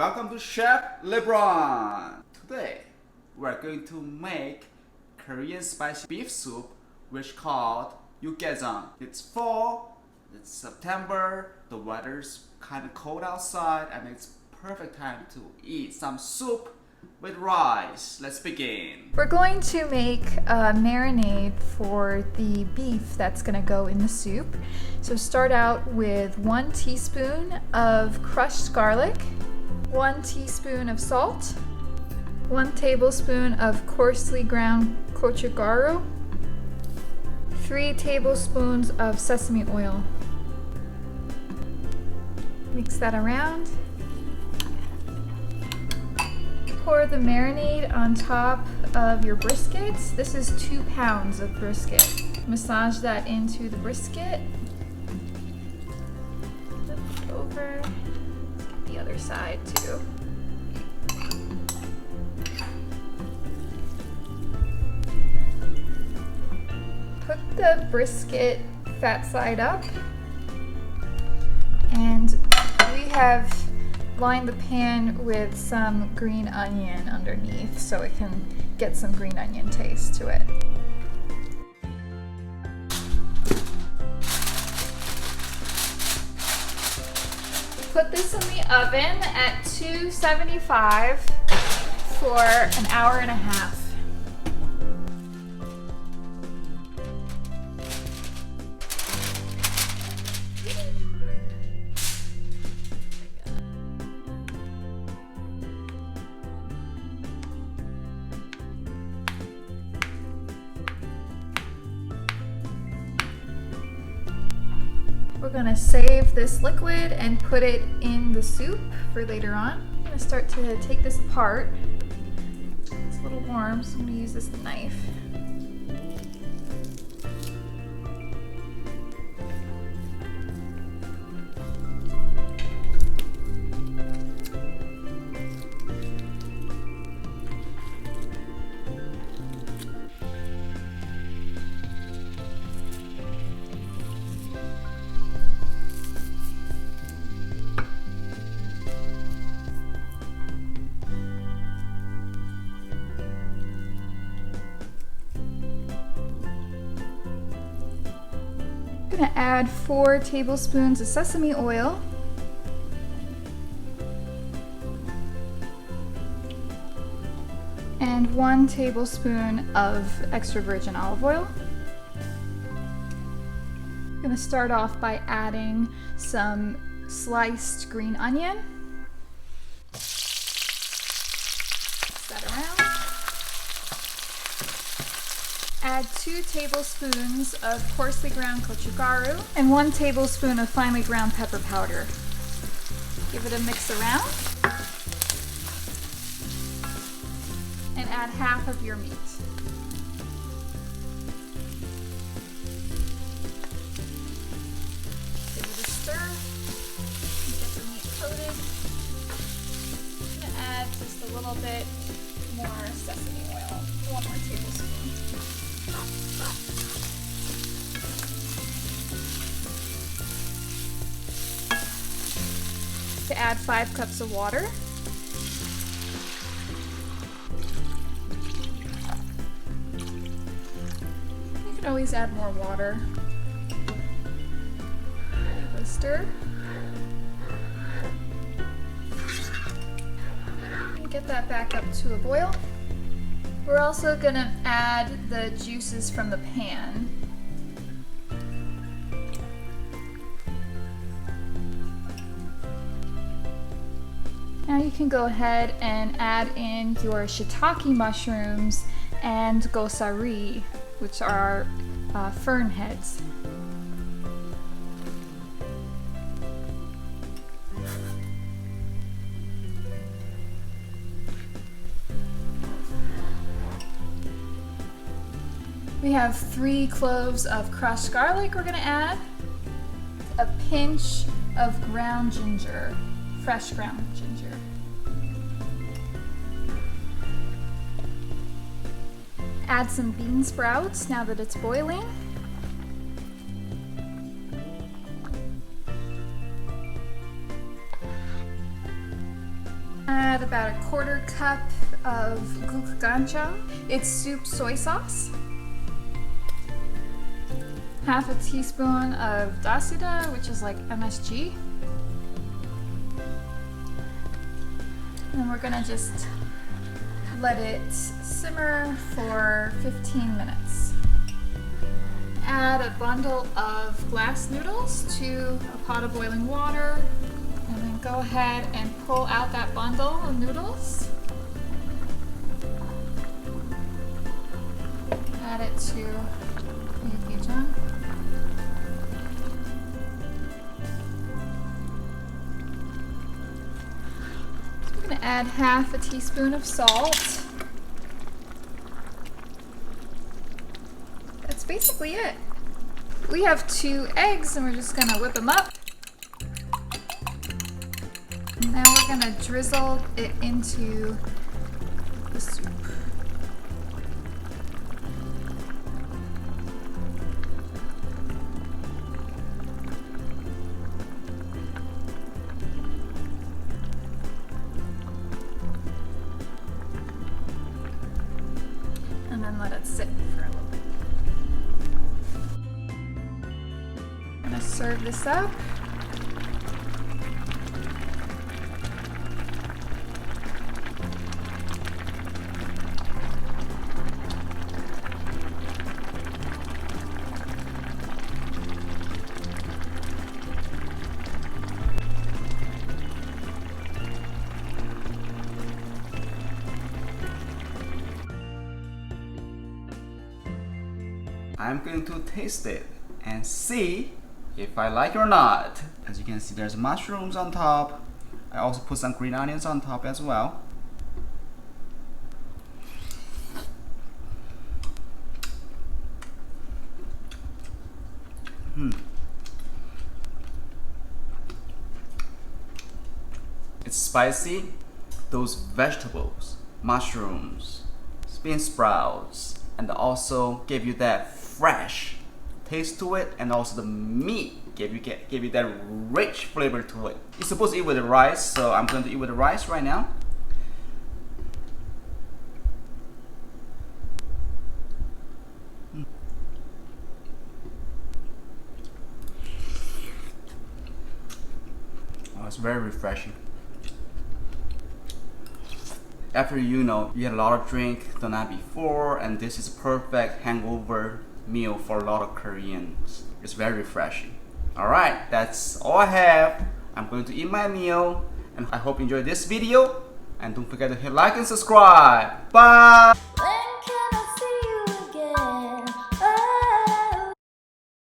Welcome to Chef LeBron. Today we're going to make Korean spicy beef soup, which called Yukgaejang. It's fall, it's September, the weather's kind of cold outside, and it's perfect time to eat some soup with rice. Let's begin. We're going to make a marinade for the beef that's going to go in the soup. So start out with 1 teaspoon of crushed garlic, 1 teaspoon of salt, 1 tablespoon of coarsely ground gochucaru, 3 tablespoons of sesame oil. Mix that around. Pour the marinade on top of your brisket. This is 2 pounds of brisket. Massage that into the brisket. Flip it over. Let's get the other side too. Put the brisket fat side up, and we have lined the pan with some green onion underneath so it can get some green onion taste to it. Put this in the oven at 275 for an hour and a half. We're gonna save this liquid and put it in the soup for later on. I'm gonna start to take this apart. It's a little warm, so I'm gonna use this knife. I'm gonna add 4 tablespoons of sesame oil, and 1 tablespoon of extra virgin olive oil. I'm gonna start off by adding some sliced green onion. Mix that around. Add 2 tablespoons of coarsely ground gochucaru and 1 tablespoon of finely ground pepper powder. Give it a mix around. And add half of your meat. Give it a stir. Get the meat coated. I'm going to add just a little bit more sesame oil. 1 more tablespoon. To add 5 cups of water. You can always add more water. Give it a stir. And get that back up to a boil. We're also going to add the juices from the pan. Now you can go ahead and add in your shitake mushrooms and gosari, which are fern heads. We have 3 cloves of crushed garlic we're going to add, a pinch of ground ginger, fresh ground ginger. Add some bean sprouts now that it's boiling. Add about a 1/4 cup of Yukgaejang. It's soup soy sauce. 1/2 teaspoon of dasida, which is like MSG. And we're gonna just let it simmer for 15 minutes. Add a bundle of glass noodles to a pot of boiling water, and then go ahead and pull out that bundle of noodles. Add it to Yukgaejang. I'm going to add 1/2 teaspoon of salt. That's basically it. We have 2 eggs and we're just going to whip them up. And then we're going to drizzle it into the soup. And then let it sit for a little bit. I'm going to serve this up. I'm going to taste it and see if I like it or not. As you can see, there's mushrooms on top. I also put some green onions on top as well. It's spicy. Those vegetables, mushrooms, bean sprouts, and also give you that fresh taste to it, and also the meat give you that rich flavor to it. You're supposed to eat with the rice, so I'm going to eat with the rice right now. Oh, it's very refreshing. After you had a lot of drink the night before, and this is a perfect hangover meal for a lot of Koreans. It's very refreshing. Alright, that's all I have. I'm going to eat my meal, and I hope you enjoyed this video, and don't forget to hit like and subscribe. Bye!